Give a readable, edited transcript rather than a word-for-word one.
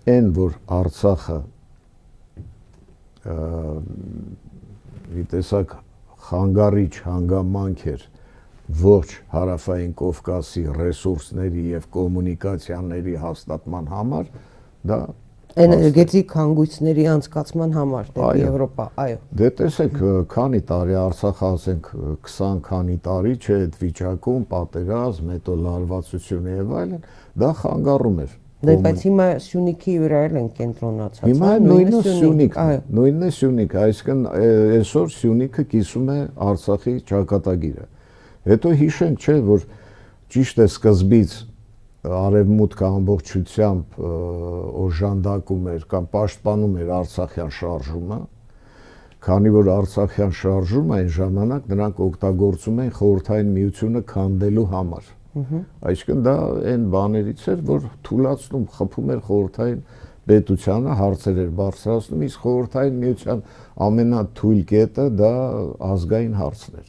այն որ Արցախը մի տեսակ խանգարիչ հանգամանք էր ողջ հարավային Կովկասի ռեսուրսների եւ կոմունիկացիաների հաստատման համար, դա էներգետիկ հանգույցների անցկացման համար դեպի Եվրոպա, այո։ Դե տեսեք, քանի տարի Արցախը ասենք 20 քանի տարի չէ այդ վիճակում, պատերազմ, հետո լարվածություն եւ այլն, դա խանգարում էր։ Բայց հիմա Սյունիքի վրա են կենտրոնացած։ Հիմա նույնը Սյունիք, այսինքն այսօր Սյունիքը կիսում է Արցախի ճակատագիրը։ Հետո հիշենք, չէ, որ ճիշտ է սկզբից արևմուտքը ամբողջությամբ օժանդակում էր կամ պաշտպանում էր Արցախյան շարժումը, քանի որ Արցախյան շարժումը այն ժամանակ նրանք օգտագործում են Խորհրդային Միությունը քանդելու համար։ Այսինքն դա այն բաներից էր, որ թուլացնում, խփում էր Խորհրդային պետությանը, հարցեր էր բարձրացնում, իսկ Խորհրդային Միության ամենաթույլ կետը դա ազգային հարցն էր։